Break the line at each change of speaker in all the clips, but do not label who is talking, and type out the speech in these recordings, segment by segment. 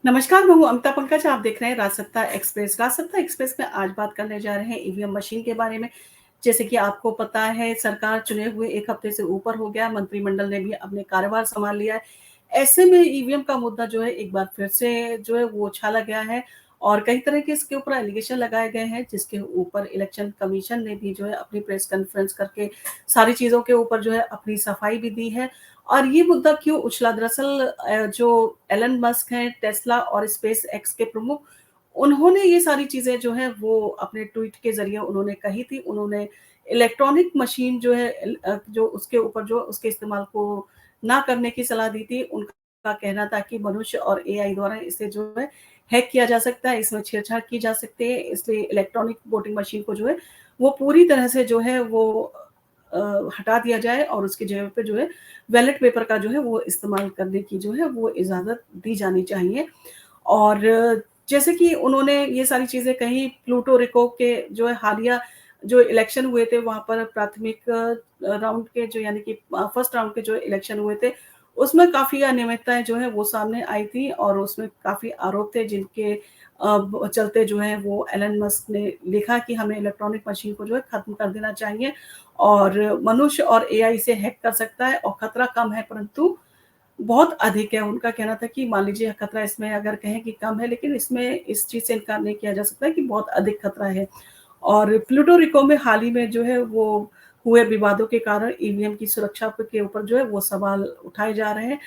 नमस्कार, मैं हूँ अमिता पंकज, आप देख रहे हैं राजसत्ता एक्सप्रेस। राजसत्ता एक्सप्रेस में आज बात करने जा रहे हैं ईवीएम मशीन के बारे में। जैसे कि आपको पता है, सरकार चुने हुए 1 हफ्ते से ऊपर हो गया, मंत्रिमंडल ने भी अपने कार्यभार संभाल लिया है। ऐसे में ईवीएम का मुद्दा जो है एक बार फिर से जो है वो उछाला गया है और कई तरह के इसके ऊपर एलिगेशन लगाए गए हैं, जिसके ऊपर इलेक्शन कमीशन ने भी जो है अपनी प्रेस कॉन्फ्रेंस करके सारी चीज़ों के ऊपर जो है अपनी सफाई भी दी है। और ये मुद्दा क्यों उछला? दरअसल जो एलन मस्क हैं, टेस्ला और स्पेस एक्स के प्रमुख, उन्होंने ये सारी चीज़ें जो हैं वो अपने ट्वीट के ज़रिए उन्होंने कही थी। उन्होंने इलेक्ट्रॉनिक मशीन जो है जो उसके ऊपर जो उसके इस्तेमाल को ना करने की सलाह दी थी। उनका कहना था कि मनुष्य और एआई द्वारा इसे जो है हैक किया जा सकता है, इसमें छेड़छाड़ की जा सकती है, इसलिए इलेक्ट्रॉनिक वोटिंग मशीन को जो है वो पूरी तरह से जो है वो हटा दिया जाए और उसकी जगह पे जो है बैलेट पेपर का जो है वो इस्तेमाल करने की जो है वो इजाज़त दी जानी चाहिए। और जैसे कि उन्होंने ये सारी चीज़ें कहीं, प्लूटो रिको के जो है हालिया जो इलेक्शन हुए थे वहाँ पर प्राथमिक राउंड के जो यानी कि फर्स्ट राउंड के जो इलेक्शन हुए थे, उसमें काफ़ी अनियमितताएँ जो हैं वो सामने आई थी और उसमें काफ़ी आरोप थे जिनके चलते जो है वो एलन मस्क ने लिखा कि हमें इलेक्ट्रॉनिक मशीन को जो है खत्म कर देना चाहिए और मनुष्य और एआई इसे हैक कर सकता है और खतरा कम है परंतु बहुत अधिक है। उनका कहना था कि मान लीजिए खतरा इसमें अगर कहें कि कम है, लेकिन इसमें इस चीज़ से इनकार नहीं किया जा सकता कि बहुत अधिक खतरा है। और प्लूटो रिको में हाल ही में जो है वो हुए विवादों के कारण ईवीएम की सुरक्षा के ऊपर जो है वो सवाल उठाए जा रहे हैं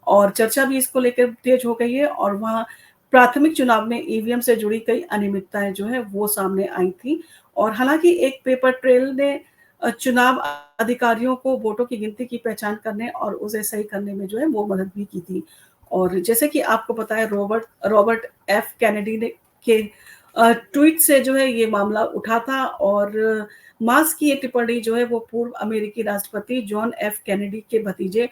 और चर्चा भी इसको लेकर तेज हो गई है और वहाँ प्राथमिक चुनाव में ईवीएम से जुड़ी कई अनियमितताएँ जो हैं वो सामने आई थी। और हालाँकि एक पेपर ट्रेल ने चुनाव अधिकारियों को वोटों की गिनती की पहचान करने और उसे सही करने में जो है वो मदद भी की थी। और जैसे कि आपको पता है, रॉबर्ट रॉबर्ट एफ कैनेडी ने के ट्वीट से जो है ये मामला उठा था और मास्क की ये टिप्पणी जो है वो पूर्व अमेरिकी राष्ट्रपति जॉन एफ कैनेडी के भतीजे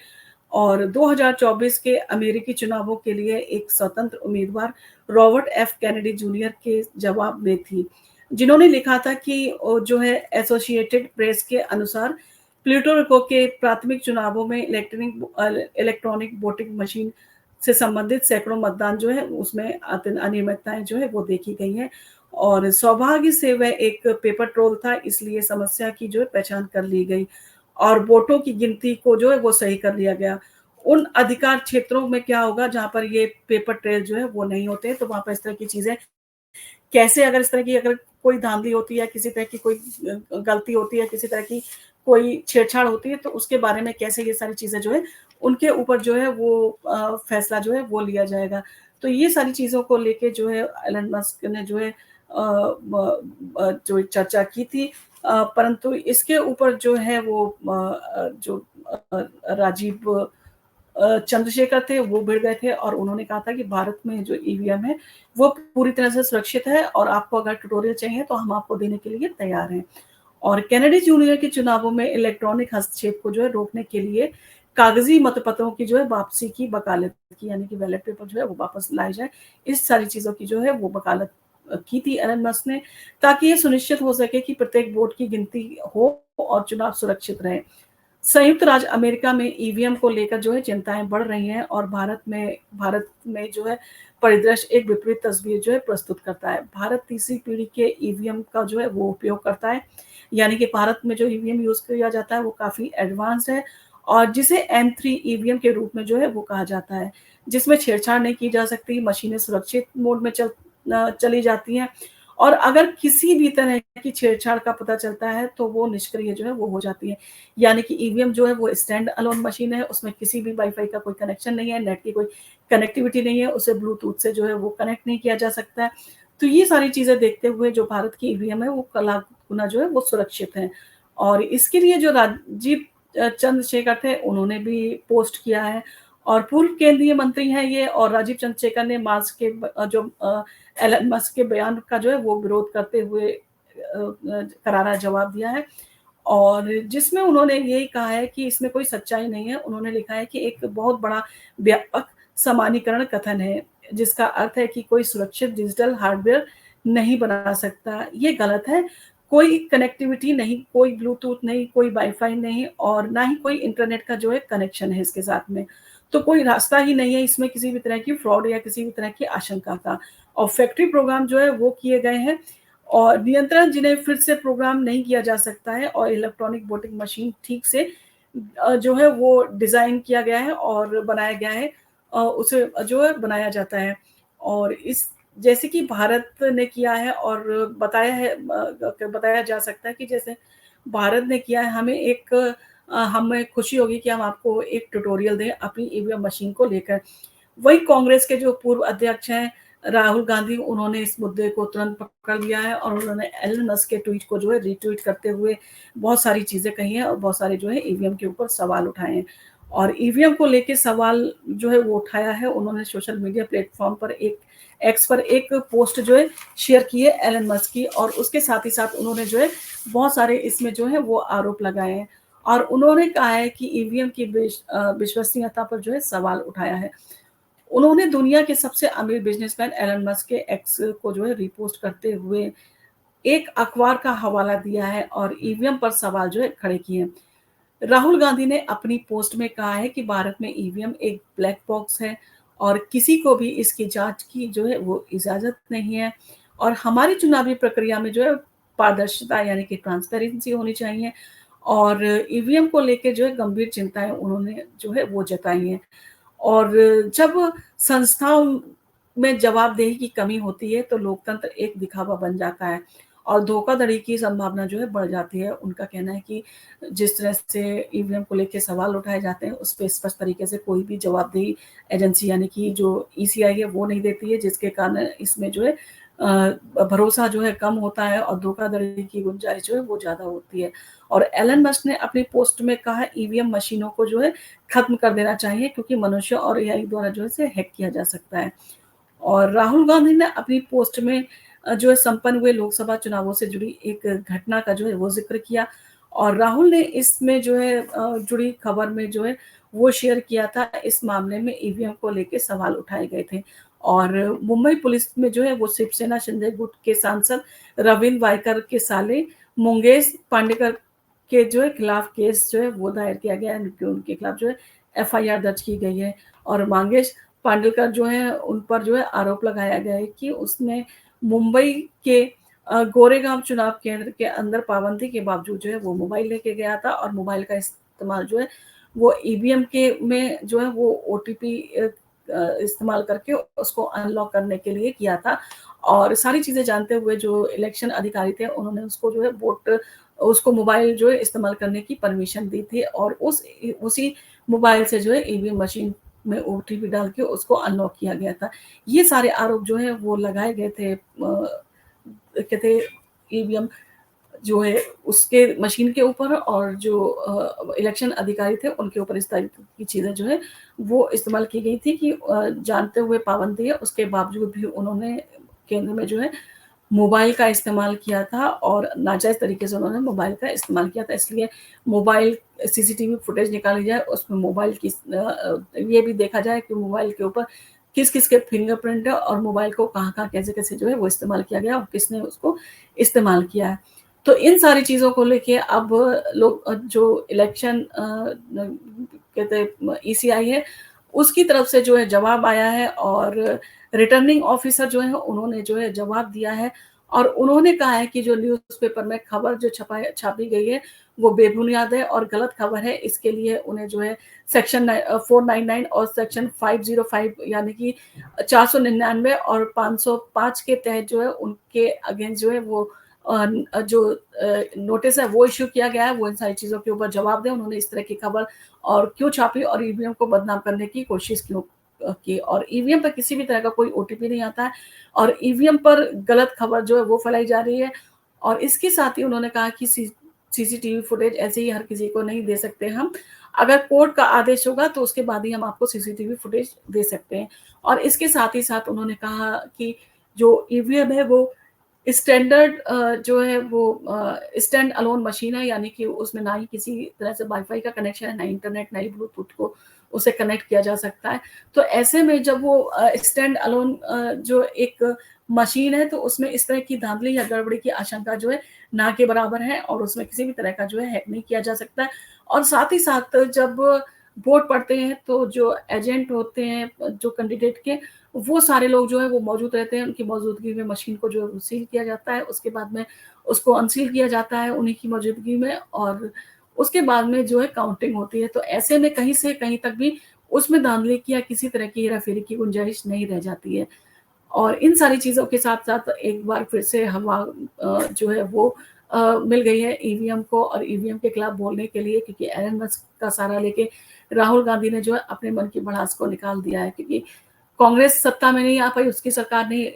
और 2024 के अमेरिकी चुनावों के लिए एक स्वतंत्र उम्मीदवार रॉबर्ट एफ कैनेडी जूनियर के जवाब में थी, जिन्होंने लिखा था कि जो है एसोसिएटेड प्रेस के अनुसार प्यूर्टो रिको के प्राथमिक चुनावों में इलेक्ट्रॉनिक वोटिंग मशीन से संबंधित सैकड़ों मतदान जो है उसमें अनियमितताएं जो है वो देखी गई हैं और सौभाग्य से वह एक पेपर ट्रोल था, इसलिए समस्या की जो है पहचान कर ली गई और वोटों की गिनती को जो है वो सही कर लिया गया। उन अधिकार क्षेत्रों में क्या होगा जहाँ पर ये पेपर ट्रेल जो है वो नहीं होते हैं, तो वहाँ पर इस तरह की चीज़ें कैसे, अगर इस तरह की अगर कोई धांधली होती है, किसी तरह की कोई गलती होती है, किसी तरह की कोई छेड़छाड़ होती है, तो उसके बारे में कैसे ये सारी चीज़ें जो है, उनके ऊपर जो है वो फैसला जो है वो लिया जाएगा। तो ये सारी चीज़ों को लेके जो है एलन मस्क ने जो है जो चर्चा की थी, परंतु इसके ऊपर जो है वो जो राजीव चंद्रशेखर थे वो भिड़ गए थे और उन्होंने कहा था कि भारत में जो ईवीएम है वो पूरी तरह से सुरक्षित है और आपको अगर ट्यूटोरियल चाहिए तो हम आपको देने के लिए तैयार हैं। और कैनेडी जूनियर के चुनावों में इलेक्ट्रॉनिक हस्तक्षेप को जो है रोकने के लिए कागजी मतपत्रों की जो है वापसी की वकालत की, यानी कि बैलेट पेपर जो है वो वापस लाए जाए। इस सारी चीज़ों की जो है वो वकालत की थी एलन मस्क ने, ताकि ये सुनिश्चित हो सके कि प्रत्येक वोट की गिनती हो और चुनाव सुरक्षित रहे। संयुक्त राज्य अमेरिका में ईवीएम को लेकर जो है चिंताएं बढ़ रही हैं और भारत में जो है परिदृश्य एक विपरीत तस्वीर जो है प्रस्तुत करता है। भारत तीसरी पीढ़ी के ईवीएम का जो है वो उपयोग करता है, यानी कि भारत में जो ईवीएम यूज किया जाता है वो काफी एडवांस है और जिसे M3 ईवीएम के रूप में जो है वो कहा जाता है, जिसमें छेड़छाड़ नहीं की जा सकती, मशीनें सुरक्षित मोड में चली जाती हैं और अगर किसी भी तरह की छेड़छाड़ का पता चलता है तो वो निष्क्रिय जो है वो हो जाती है। यानी कि ईवीएम जो है वो स्टैंड अलोन मशीन है, उसमें किसी भी वाईफाई का कोई कनेक्शन नहीं है, नेट की कोई कनेक्टिविटी नहीं है, उसे ब्लूटूथ से जो है वो कनेक्ट नहीं किया जा सकता है। तो ये सारी चीज़ें देखते हुए जो भारत की ईवीएम है वो लाख गुना जो है वो सुरक्षित है और इसके लिए जो राजीव चंद्रशेखर थे उन्होंने भी पोस्ट किया है और पूर्व केंद्रीय मंत्री हैं ये और राजीव चंद्रशेखर ने मार्च के जो एलन मस्क के बयान का जो है वो विरोध करते हुए करारा जवाब दिया है और जिसमें उन्होंने यही कहा है कि इसमें कोई सच्चाई नहीं है। उन्होंने लिखा है कि एक बहुत बड़ा व्यापक सामान्यीकरण कथन है, जिसका अर्थ है कि कोई सुरक्षित डिजिटल हार्डवेयर नहीं बना सकता। ये गलत है। कोई कनेक्टिविटी नहीं, कोई ब्लूटूथ नहीं, कोई वाईफाई नहीं और ना ही कोई इंटरनेट का जो है कनेक्शन है इसके साथ में। तो कोई रास्ता ही नहीं है इसमें किसी भी तरह की फ्रॉड या किसी भी तरह की आशंका का। और फैक्ट्री प्रोग्राम जो है वो किए गए हैं और नियंत्रण जिन्हें फिर से प्रोग्राम नहीं किया जा सकता है और इलेक्ट्रॉनिक वोटिंग मशीन ठीक से जो है वो डिज़ाइन किया गया है और बनाया गया है, उसे जो है बनाया जाता है। और इस जैसे कि भारत ने किया है और बताया है, बताया जा सकता है कि जैसे भारत ने किया है, हमें खुशी होगी कि हम आपको एक ट्यूटोरियल दें अपनी ईवीएम मशीन को लेकर। वही कांग्रेस के जो पूर्व अध्यक्ष हैं राहुल गांधी, उन्होंने इस मुद्दे को तुरंत पकड़ लिया है और उन्होंने एलन मस्क के ट्वीट को जो है रीट्वीट करते हुए बहुत सारी चीज़ें कही हैं और बहुत सारे जो है ईवीएम के ऊपर सवाल उठाए हैं। और ईवीएम को लेके सवाल जो है वो उठाया है उन्होंने सोशल मीडिया प्लेटफ़ॉर्म पर एक एक्स पर एक पोस्ट जो है शेयर की है एलन मस्क की, और उसके साथ ही साथ उन्होंने जो है बहुत सारे इसमें जो है वो आरोप लगाए हैं और उन्होंने कहा है कि ईवीएम की विश्वसनीयता पर जो है सवाल उठाया है। उन्होंने दुनिया के सबसे अमीर बिज़नेसमैन एलन मस्क के एक्स को जो है रीपोस्ट करते हुए एक अखबार का हवाला दिया है और ईवीएम पर सवाल जो है खड़े किए हैं। राहुल गांधी ने अपनी पोस्ट में कहा है कि भारत में ईवीएम एक ब्लैक बॉक्स है और किसी को भी इसकी जांच की जो है वो इजाजत नहीं है और हमारी चुनावी प्रक्रिया में जो है पारदर्शिता यानी कि ट्रांसपेरेंसी होनी चाहिए और ईवीएम को लेके जो है गंभीर चिंताएं उन्होंने जो है वो जताई हैं। और जब संस्थाओं में जवाबदेही की कमी होती है तो लोकतंत्र एक दिखावा बन जाता है और धोखाधड़ी की संभावना जो है बढ़ जाती है। उनका कहना है कि जिस तरह से ईवीएम को लेके सवाल उठाए जाते हैं उस पे स्पष्ट तरीके से कोई भी जवाबदेही एजेंसी यानी कि जो ईसीआई है वो नहीं देती है, जिसके कारण इसमें जो है भरोसा जो है कम होता है और धोखाधड़ी की गुंजाइश जो है वो ज़्यादा होती है। और एलन मस्क ने अपनी पोस्ट में कहा ईवीएम मशीनों को जो है खत्म कर देना चाहिए क्योंकि मनुष्य और एआई द्वारा जो है इसे हैक किया जा सकता है। और राहुल गांधी ने अपनी पोस्ट में जो है संपन्न हुए लोकसभा चुनावों से जुड़ी एक घटना का जो है वो ज़िक्र किया और राहुल ने इसमें जो है जुड़ी खबर में जो है वो शेयर किया था। इस मामले में ईवीएम को लेके सवाल उठाए गए थे और मुंबई पुलिस में जो है वो शिवसेना शिंदे गुट के सांसद रविंद्र वायकर के साले मंगेश पांडेकर के जो है खिलाफ केस जो है वो दायर किया गया है, उनके खिलाफ जो है एफआईआर दर्ज की गई है और मंगेश पांडेकर जो है उन पर जो है आरोप लगाया गया है कि उसने मुंबई के गोरेगांव चुनाव केंद्र के अंदर पाबंदी के बावजूद जो है वो मोबाइल लेके गया था और मोबाइल का इस्तेमाल जो है वो ईवीएम के में जो है वो ओटीपी इस्तेमाल करके उसको अनलॉक करने के लिए किया था और सारी चीज़ें जानते हुए जो इलेक्शन अधिकारी थे उन्होंने उसको जो है उसको मोबाइल जो है इस्तेमाल करने की परमिशन दी थी और उसी मोबाइल से जो है ईवीएम मशीन में ओटीपी डाल के उसको अनलॉक किया गया था। ये सारे आरोप जो है वो लगाए गए थे कहते ईवीएम जो है उसके मशीन के ऊपर और जो इलेक्शन अधिकारी थे उनके ऊपर इस तरह की चीज़ें जो है वो इस्तेमाल की गई थी कि जानते हुए पाबंदी है उसके बावजूद भी उन्होंने केंद्र में जो है मोबाइल का इस्तेमाल किया था और नाजायज़ तरीके से उन्होंने मोबाइल का इस्तेमाल किया था। इसलिए मोबाइल सीसीटीवी फुटेज निकाली जाए, उसमें मोबाइल की ये भी देखा जाए कि मोबाइल के ऊपर किस-किस के फिंगरप्रिंट है और मोबाइल को कहाँ-कहाँ, कैसे-कैसे जो है वो इस्तेमाल किया गया और किसने उसको इस्तेमाल किया है। तो इन सारी चीज़ों को लेके अब लोग जो इलेक्शन कहते हैं ईसीआई है, उसकी तरफ से जो है जवाब आया है और रिटर्निंग ऑफिसर जो है उन्होंने जो है जवाब दिया है और उन्होंने कहा है कि जो न्यूज़पेपर में खबर जो छापी गई है वो बेबुनियाद है और गलत खबर है। इसके लिए उन्हें जो है सेक्शन 499 और सेक्शन 505 यानी कि 499 और 505 के तहत जो है उनके अगेंस्ट जो है वो जो नोटिस है वो इश्यू किया गया है। वो इन सारी चीज़ों के ऊपर जवाब दें, उन्होंने इस तरह की खबर और क्यों छापी और ईवीएम को बदनाम करने की कोशिश क्यों की और ईवीएम पर किसी भी तरह का कोई ओटीपी नहीं आता है और ईवीएम पर गलत खबर जो है वो फैलाई जा रही है और इसके साथ ही उन्होंने कहा कि सीसीटीवी फुटेज ऐसे ही हर किसी को नहीं दे सकते हम। अगर कोर्ट का आदेश होगा तो उसके बाद ही हम आपको सीसीटीवी फुटेज दे सकते हैं और इसके साथ ही साथ उन्होंने कहा कि जो ईवीएम है वो स्टैंडर्ड जो है वो स्टैंड अलोन मशीन है, यानी कि उसमें ना ही किसी तरह से वाईफाई का कनेक्शन है, ना इंटरनेट, ना ही ब्लूटूथ को उसे कनेक्ट किया जा सकता है। तो ऐसे में जब वो स्टैंड अलोन जो एक मशीन है तो उसमें इस तरह की धांधली या गड़बड़ी की आशंका जो है ना के बराबर है और उसमें किसी भी तरह का जो है हैक नहीं किया जा सकता है। और साथ ही साथ जब वोट पड़ते हैं तो जो एजेंट होते हैं जो कैंडिडेट के, वो सारे लोग जो है वो मौजूद रहते हैं, उनकी मौजूदगी में मशीन को जो है वो सील किया जाता है, उसके बाद में उसको अनसील किया जाता है उन्हीं की मौजूदगी में और उसके बाद में जो है काउंटिंग होती है। तो ऐसे में कहीं से कहीं तक भी उसमें धांधली या किसी तरह की हेरा-फेरी की गुंजाइश नहीं रह जाती है। और इन सारी चीज़ों के साथ-साथ एक बार फिर से हवा जो है वो मिल गई है ईवीएम को और ईवीएम के खिलाफ बोलने के लिए क्योंकि एलन मस्क का सहारा लेके राहुल गांधी ने जो है अपने मन की भड़ास को निकाल दिया है क्योंकि कांग्रेस सत्ता में नहीं आ पाई, उसकी सरकार नहीं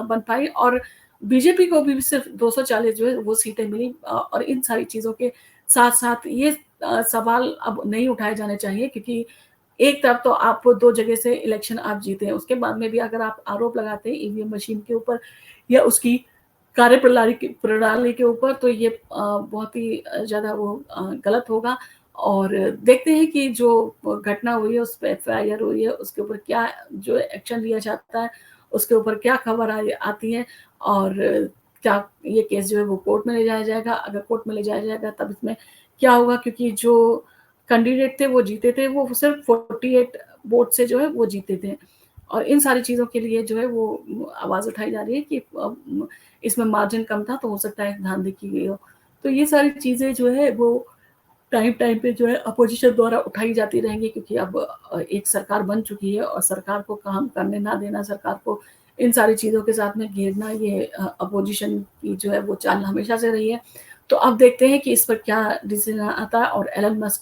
बन पाई और बीजेपी को भी सिर्फ 240 जो है वो सीटें मिली और इन सारी चीज़ों के साथ-साथ ये सवाल अब नहीं उठाए जाने चाहिए क्योंकि एक तरफ तो आप 2 जगह से इलेक्शन आप जीते हैं, उसके बाद में भी अगर आप आरोप लगाते हैं ईवीएम मशीन के ऊपर या उसकी प्रणाली के ऊपर तो ये बहुत ही ज़्यादा वो गलत होगा और देखते हैं कि जो घटना हुई है, उस पे एफआईआर हुई है, उसके ऊपर क्या जो एक्शन लिया जाता है, उसके ऊपर क्या खबर आई आती है और क्या ये केस जो है वो कोर्ट में ले जाया जाएगा। अगर कोर्ट में ले जाया जाएगा तब इसमें क्या होगा क्योंकि जो कैंडिडेट थे वो जीते थे, वो सिर्फ 48 वोट से जो है वो जीते थे। और इन सारी चीज़ों के लिए जो है वो आवाज़ उठाई जा रही है कि इसमें मार्जिन कम था तो हो सकता है धांधली की गई हो। तो ये सारी चीज़ें जो है वो टाइम टाइम पे जो है अपोज़िशन द्वारा उठाई जाती रहेंगी क्योंकि अब एक सरकार बन चुकी है और सरकार को काम करने ना देना, सरकार को इन सारी चीज़ों के साथ में घेरना ये अपोज़िशन की जो है वो चाल हमेशा से रही है। तो अब देखते हैं कि इस पर क्या डिसीज़न आता है और एलन मस्क